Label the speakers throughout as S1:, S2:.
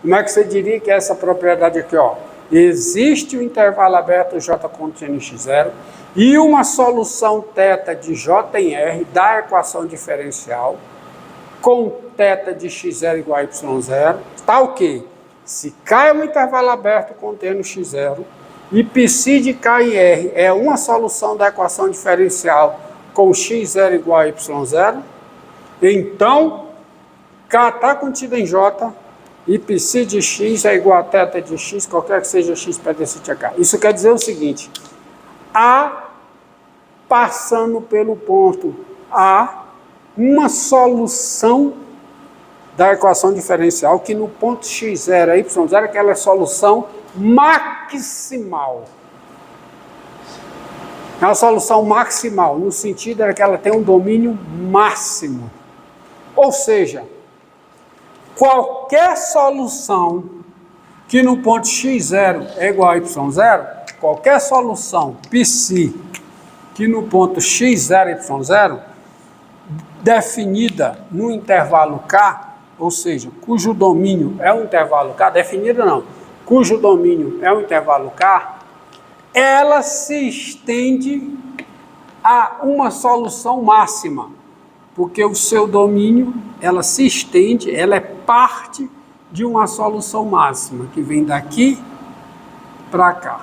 S1: Como é que você diria que é essa propriedade aqui, ó? Existe um intervalo aberto J contendo x0 e uma solução θ de J em R da equação diferencial com θ de x0 igual a y0, tá o quê? Se K é um intervalo aberto contendo x0 e π de K em R é uma solução da equação diferencial com x0 igual a y0, então K está contida em J e π de x é igual a θ de x, qualquer que seja x pertencente a K. Isso quer dizer o seguinte, A passando pelo ponto A, uma solução da equação diferencial que no ponto x0 e y0 é aquela solução maximal. É uma solução maximal, no sentido de que ela tem um domínio máximo. Ou seja, qualquer solução que no ponto x0 é igual a y0, qualquer solução π que no ponto x0 e y0, definida no intervalo K, ou seja, cujo domínio é um intervalo K, definida não, cujo domínio é um intervalo K, ela se estende a uma solução máxima, porque o seu domínio, ela se estende, ela é parte de uma solução máxima, que vem daqui para cá.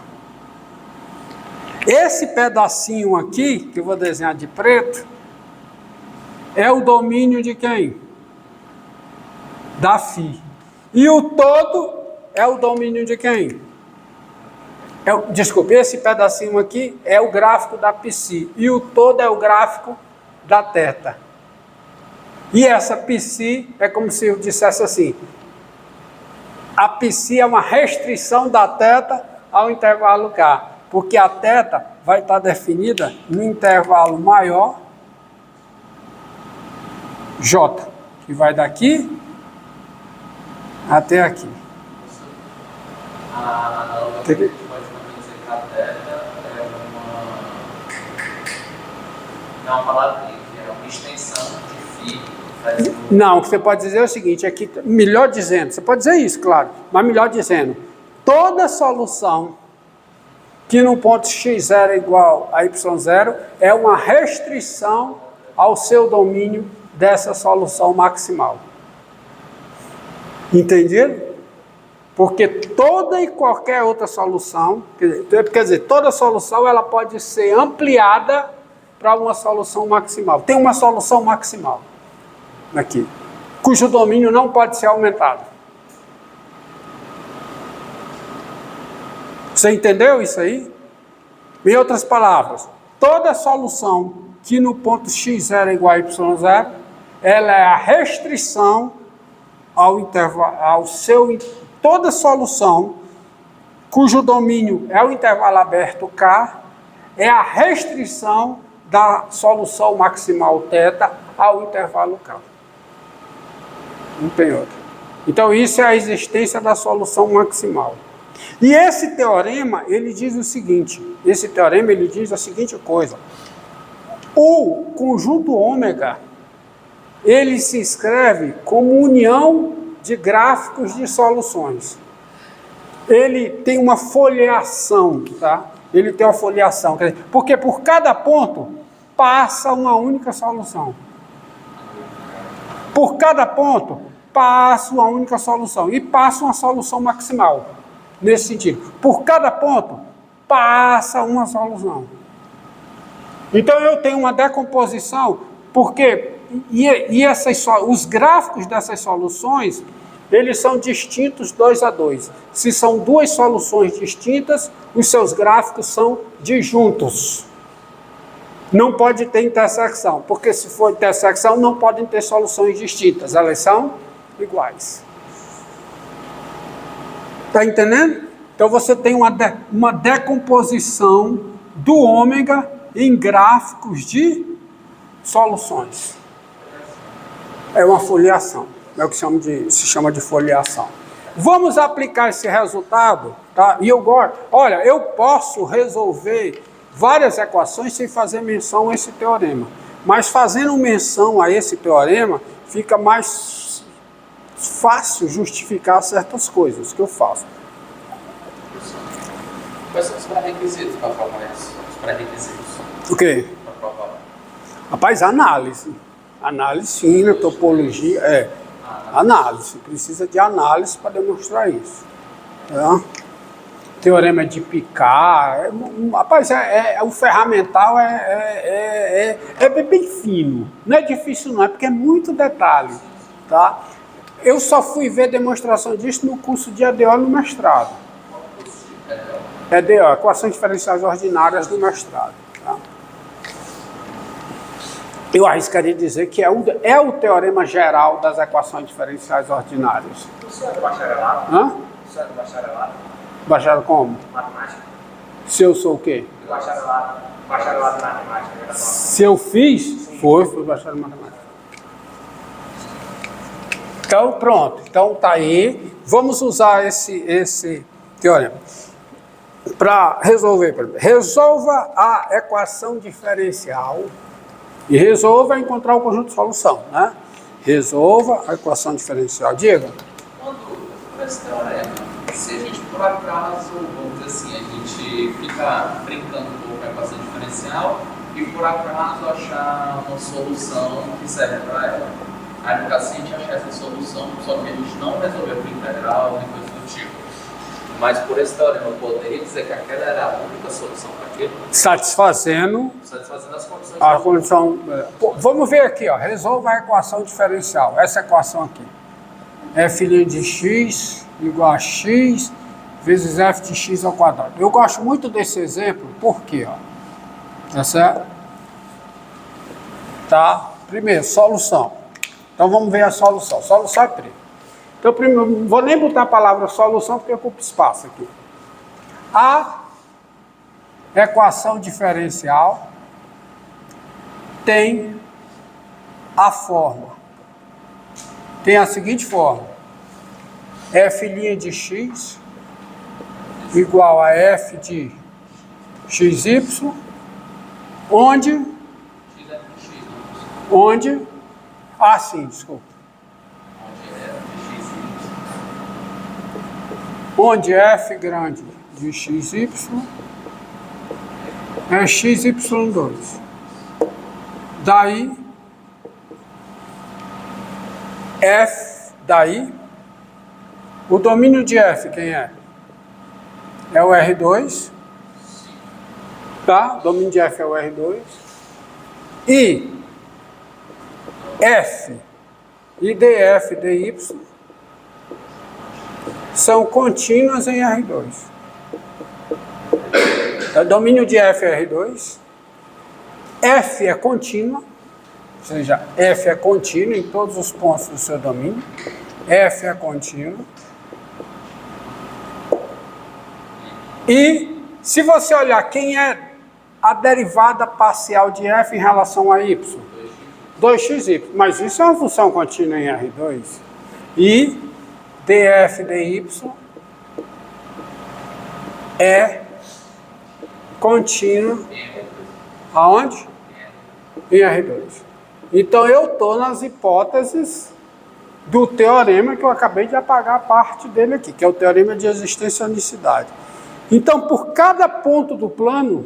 S1: Esse pedacinho aqui, que eu vou desenhar de preto, é o domínio de quem? Da φ. E o todo é o domínio de quem? Desculpe, esse pedacinho aqui é o gráfico da π. E o todo é o gráfico da θ. E essa π é como se eu dissesse assim, a π é uma restrição da θ ao intervalo K, porque a θ vai estar definida no intervalo maior J, que vai daqui até aqui.
S2: Dizer que a θ é uma palavrinha, é uma extensão de φ.
S1: Não, o que você pode dizer é o seguinte, aqui, melhor dizendo, você pode dizer isso, claro, mas melhor dizendo, toda solução que no ponto x0 é igual a y0 é uma restrição ao seu domínio dessa solução maximal. Entendido? Porque toda e qualquer outra solução, quer dizer, toda solução ela pode ser ampliada para uma solução maximal. Tem uma solução maximal aqui, cujo domínio não pode ser aumentado. Você entendeu isso aí? Em outras palavras, toda solução que no ponto x0 é igual a y0, ela é a restrição ao intervalo, toda solução cujo domínio é o intervalo aberto K, é a restrição da solução maximal θ ao intervalo K. Não tem outra. Então isso é a existência da solução maximal. E esse teorema, ele diz o seguinte, diz a seguinte coisa, o conjunto ômega, ele se escreve como união de gráficos de soluções. Ele tem uma foliação, tá? Ele tem uma foliação, quer dizer, porque por cada ponto passa uma única solução. Por cada ponto passa uma única solução e passa uma solução maximal. Nesse sentido, por cada ponto passa uma solução. Então eu tenho uma decomposição, porque os gráficos dessas soluções, eles são distintos 2 a 2. Se são duas soluções distintas, os seus gráficos são disjuntos. Não pode ter intersecção, porque se for intersecção, não podem ter soluções distintas, elas são iguais. Está entendendo? Então você tem uma decomposição do ômega em gráficos de soluções. É uma foliação, é o que se chama de foliação. Vamos aplicar esse resultado, tá? E eu posso resolver várias equações sem fazer menção a esse teorema, mas fazendo menção a esse teorema fica mais fácil justificar certas coisas que eu faço.
S2: Quais são os pré-requisitos para provar isso? Os pré-requisitos
S1: O quê?
S2: para provar.
S1: Rapaz, análise. Análise fina, topologia, análise. Precisa de análise para demonstrar isso. Tá? Teorema de Picard. Rapaz, o ferramental é bem fino. Não é difícil não, é porque é muito detalhe. Tá? Eu só fui ver demonstração disso no curso de EDO no mestrado. EDO, Equações Diferenciais Ordinárias do mestrado. Tá? Eu arriscaria dizer que é o teorema geral das equações diferenciais ordinárias.
S3: O senhor é do bacharelado?
S1: Hã?
S3: O senhor é do bacharelado?
S1: Bacharelado como?
S3: Matemática?
S1: Se eu sou o quê?
S3: Do bacharelado. Bacharelado em matemática.
S1: Se eu fiz, foi bacharelado em matemática. Então, pronto. Então, tá aí. Vamos usar esse teorema para resolver. Resolva a equação diferencial e resolva encontrar o conjunto de solução, né? Resolva a equação diferencial. Diga.
S2: Quando, por esse teorema, se a gente por acaso, vamos dizer assim, a gente fica brincando um pouco com a equação diferencial e por acaso achar uma solução que serve para ela. Aí no caso, se a gente achar essa solução, só que a gente não resolveu com integral, nem coisa do tipo. Mas por esse teorema, eu poderia dizer que aquela era a única solução para aquilo?
S1: Satisfazendo
S2: Satisfazendo as condições.
S1: a condição. Vamos ver aqui, ó. Resolva a equação diferencial. Essa equação aqui. F' de x igual a x vezes f de x ao quadrado. Eu gosto muito desse exemplo, por quê? Ó? Tá certo? Tá? Primeiro, solução. Então vamos ver a solução. Solução é prima. Então, primeiro, não vou nem botar a palavra solução porque ocupa espaço aqui. A equação diferencial tem a forma. Tem a seguinte forma. F' de x igual a f de xy, onde sim, desculpa. Onde f grande de xy é xy2. Daí, o domínio de f, quem é? É o R2. Tá? O domínio de f é o R2. E f e df, dy são contínuas em R2. O domínio de f é R2. F é contínua, ou seja, f é contínua em todos os pontos do seu domínio. F é contínua. E se você olhar quem é a derivada parcial de f em relação a y, 2xy, mas isso é uma função contínua em R2. E df, dy é contínua aonde? Em R2. Então eu estou nas hipóteses do teorema que eu acabei de apagar parte dele aqui, que é o teorema de existencionicidade. Então, por cada ponto do plano,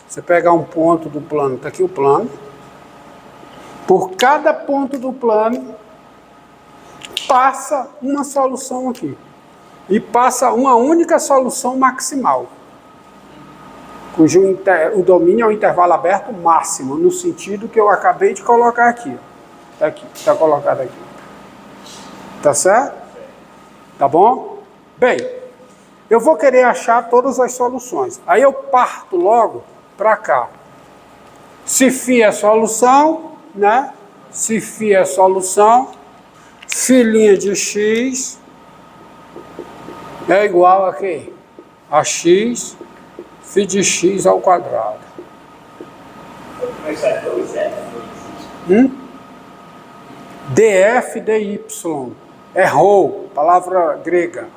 S1: você pegar um ponto do plano, está aqui o plano, por cada ponto do plano, passa uma solução aqui. E passa uma única solução maximal, cujo o domínio é o intervalo aberto máximo, no sentido que eu acabei de colocar aqui. Está aqui, está colocado aqui. Tá certo? Tá bom? Bem, eu vou querer achar todas as soluções. Aí eu parto logo para cá. Se φ é solução, né? Se φ é solução, φ' de x é igual a quê? A x, φ de x ao quadrado. df dy. É rho, palavra grega.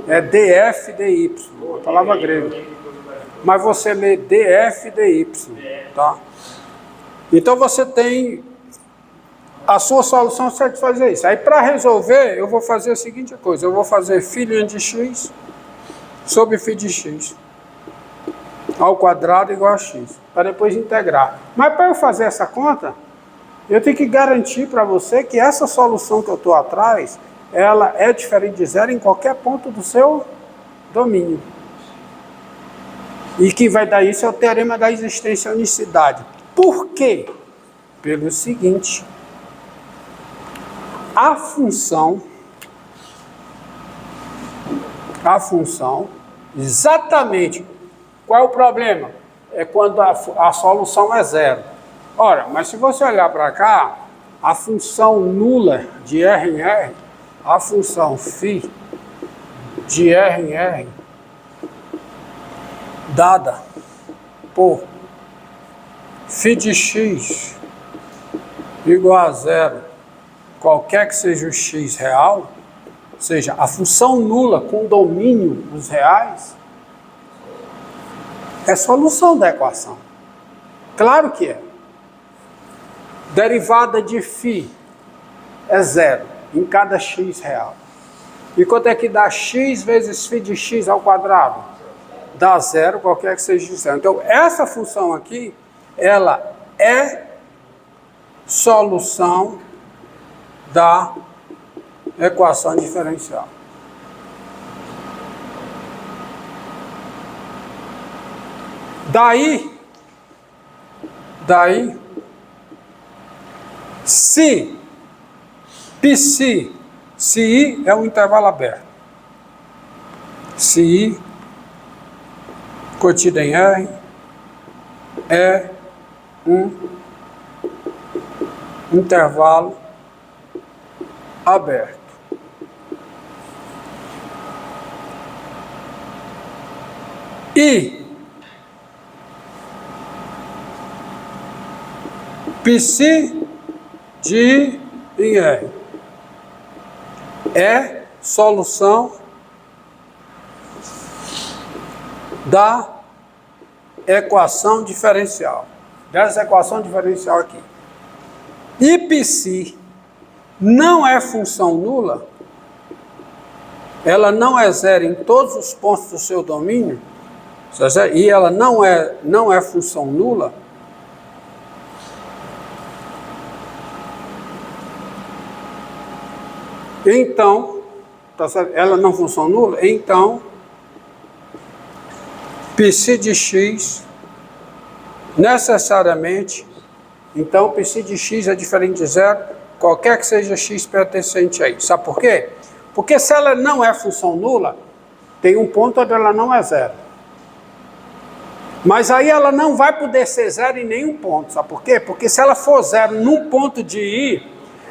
S1: É df dy, palavra grega. Mas você lê df dy, tá? Então você tem a sua solução satisfaz isso. Aí, para resolver, eu vou fazer a seguinte coisa. Eu vou fazer φ de x sobre φ de x ao quadrado igual a x, para depois integrar. Mas para eu fazer essa conta, eu tenho que garantir para você que essa solução que eu estou atrás, ela é diferente de zero em qualquer ponto do seu domínio. E que vai dar isso é o teorema da existência e unicidade. Por quê? Pelo seguinte, a função, exatamente, qual é o problema? É quando a solução é zero. Ora, mas se você olhar para cá, a função nula de R em R, a função φ de R em R, dada por φ de x igual a zero, qualquer que seja o x real, ou seja, a função nula com domínio dos reais, é solução da equação. Claro que é. Derivada de φ é zero em cada x real. E quanto é que dá x vezes φ de x ao quadrado? Dá zero, qualquer que seja zero. Então, essa função aqui, ela é solução da equação diferencial. Daí, se psi, se I é um intervalo aberto, se I contida em R é um intervalo aberto. E psi de I em R é solução da equação diferencial. Dessa equação diferencial aqui. E psi não é função nula, ela não é zero em todos os pontos do seu domínio, e ela não é função nula, então, tá certo? Ela não é função nula, então psi de x necessariamente, então psi de x é diferente de zero, qualquer que seja x pertencente a isso. Sabe por quê? Porque se ela não é função nula, tem um ponto onde ela não é zero. Mas aí ela não vai poder ser zero em nenhum ponto. Sabe por quê? Porque se ela for zero num ponto de I,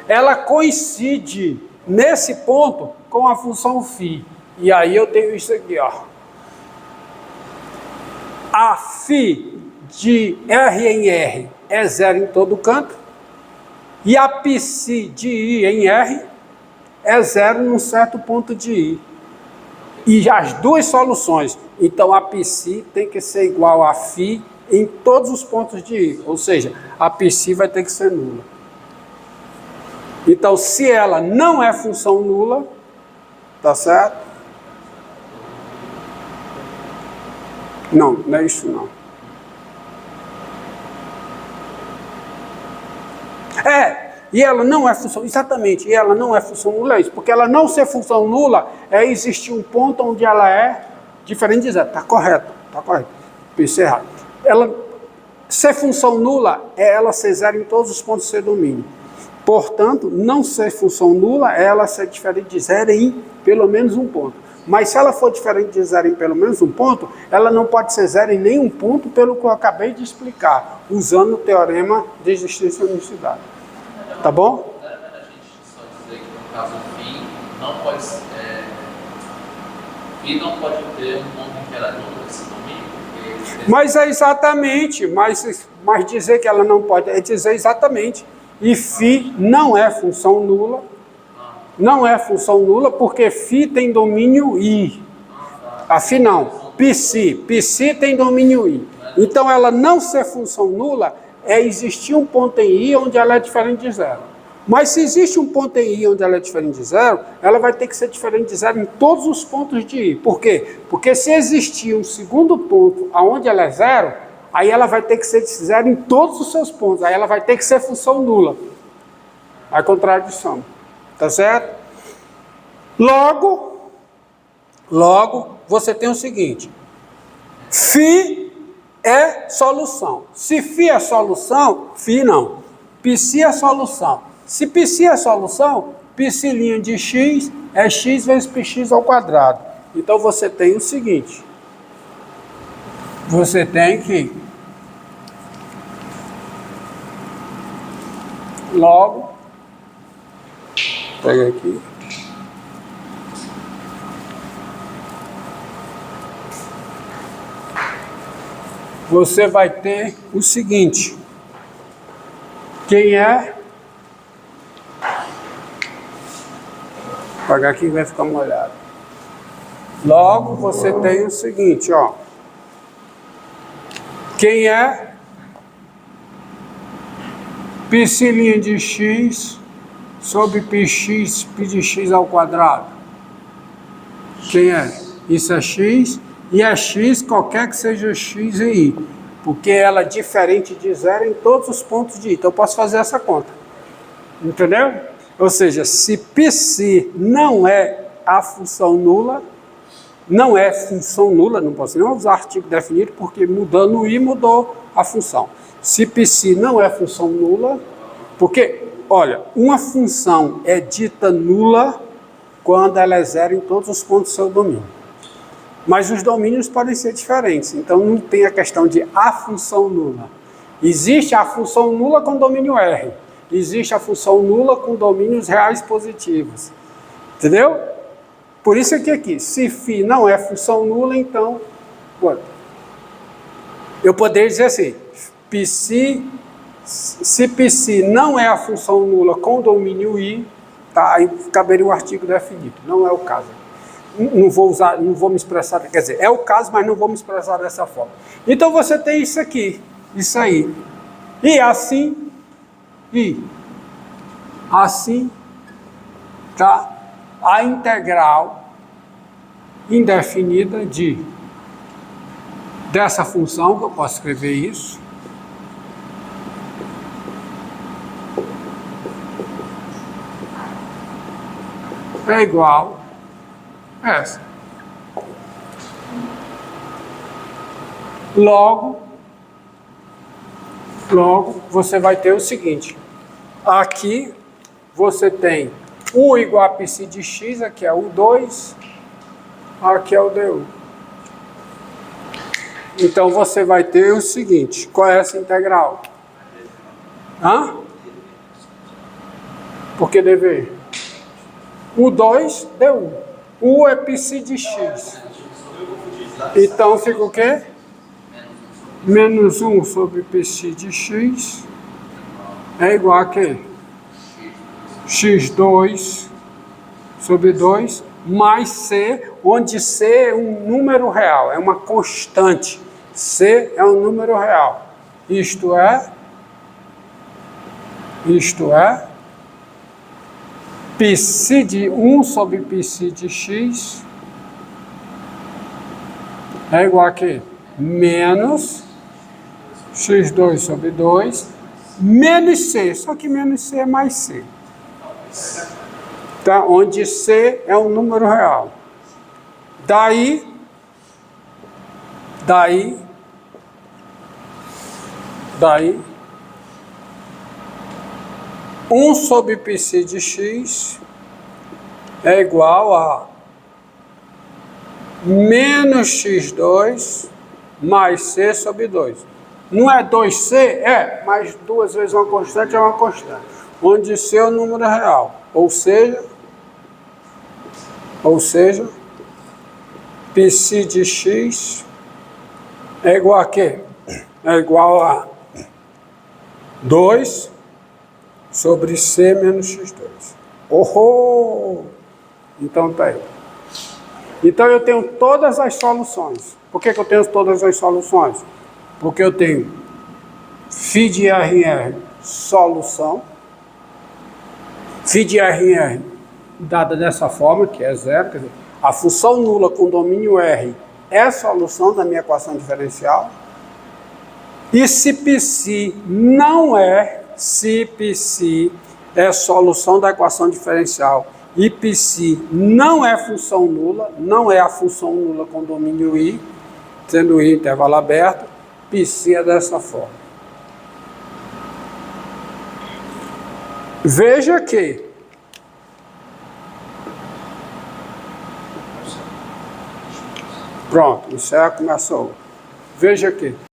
S1: ela coincide nesse ponto com a função φ. E aí eu tenho isso aqui, ó. A φ de R em R é zero em todo canto. E a psi de I em R é zero num certo ponto de I. E as duas soluções. Então a psi tem que ser igual a φ em todos os pontos de I. Ou seja, a psi vai ter que ser nula. Então, se ela não é função nula, tá certo? Não, não é isso não. E ela não é função, exatamente, e ela não é função nula, é isso, porque ela não ser função nula é existir um ponto onde ela é diferente de zero. Tá correto. Pensei errado. Ela ser função nula é ela ser zero em todos os pontos do seu domínio. Portanto, não ser função nula é ela ser diferente de zero em pelo menos um ponto. Mas se ela for diferente de zero em pelo menos um ponto, ela não pode ser zero em nenhum ponto, pelo que eu acabei de explicar, usando o teorema de existência e unicidade. Tá bom?
S2: A gente só dizer que no caso φ não pode φ não pode ter um ponto em que ela é nula nesse domínio.
S1: Mas é exatamente, mas dizer que ela não pode é dizer exatamente. E φ não é função nula. Não é função nula porque φ tem domínio I. Afinal, psi tem domínio I. Então ela não ser função nula é existir um ponto em I onde ela é diferente de zero. Mas se existe um ponto em I onde ela é diferente de zero, ela vai ter que ser diferente de zero em todos os pontos de I. Por quê? Porque se existir um segundo ponto onde ela é zero, aí ela vai ter que ser zero em todos os seus pontos. Aí ela vai ter que ser função nula. A contradição. Tá certo? Logo, você tem o seguinte. Φ é solução. Se Φ é solução, Φ não. Psi é solução. Se Psi é solução, Psi' de x é x vezes px ao quadrado. Então você tem o seguinte. Você tem que logo pega aqui. Você vai ter o seguinte. Quem é? Vou apagar aqui que vai ficar molhado. Logo, você tem o seguinte, ó. Quem é Psi' de x sobre px, π de x ao quadrado? Quem é? Isso é x, e é x qualquer que seja x e i. Porque ela é diferente de zero em todos os pontos de i. Então eu posso fazer essa conta. Entendeu? Ou seja, se Psi não é a função nula, não é função nula, não posso nem usar artigo definido, porque mudando o i mudou a função. Se Psi não é função nula, porque, olha, uma função é dita nula quando ela é zero em todos os pontos do seu domínio. Mas os domínios podem ser diferentes, então não tem a questão de a função nula. Existe a função nula com domínio R. Existe a função nula com domínios reais positivos. Entendeu? Por isso aqui, se φ não é função nula, então, eu poderia dizer assim, se Psi não é a função nula com domínio I, tá, aí caberia o artigo definido. Não é o caso. Não vou me expressar, quer dizer, é o caso, mas não vou me expressar dessa forma. Então você tem isso aqui, isso aí. E assim, tá? A integral indefinida dessa função, que eu posso escrever isso, é igual a essa. Logo, você vai ter o seguinte. Aqui você tem U igual a Psi de x, aqui é U2, aqui é o DU. Então você vai ter o seguinte, qual é essa integral? Hã? Por que dv? U2 DU. U é Psi de x. Então fica o quê? Menos 1 sobre Psi de x é igual a quê? x2 sobre 2 mais c, onde c é um número real, é uma constante. C é um número real. Isto é, Psi de 1 sobre Psi de x é igual a quê? Menos x2 sobre 2 menos c, só que menos c é mais c. Tá? Onde c é um número real. Daí 1 sobre Psi de x é igual a menos x2 mais c sobre 2. Não é 2c? É, mas 2 vezes uma constante é uma constante. Onde c é o número real. Ou seja, Psi de x é igual a quê? É igual a 2 sobre c menos x2. Oh! Então tá aí. Então eu tenho todas as soluções. Por que eu tenho todas as soluções? Porque eu tenho φ de R em R, solução. φ de R em R, dada dessa forma, que é zero, quer dizer, a função nula com domínio R é a solução da minha equação diferencial. E se psi não é, se psi é a solução da equação diferencial e psi não é função nula, não é a função nula com domínio I, sendo I intervalo aberto, psi é dessa forma. Veja que pronto, isso é começou. Veja que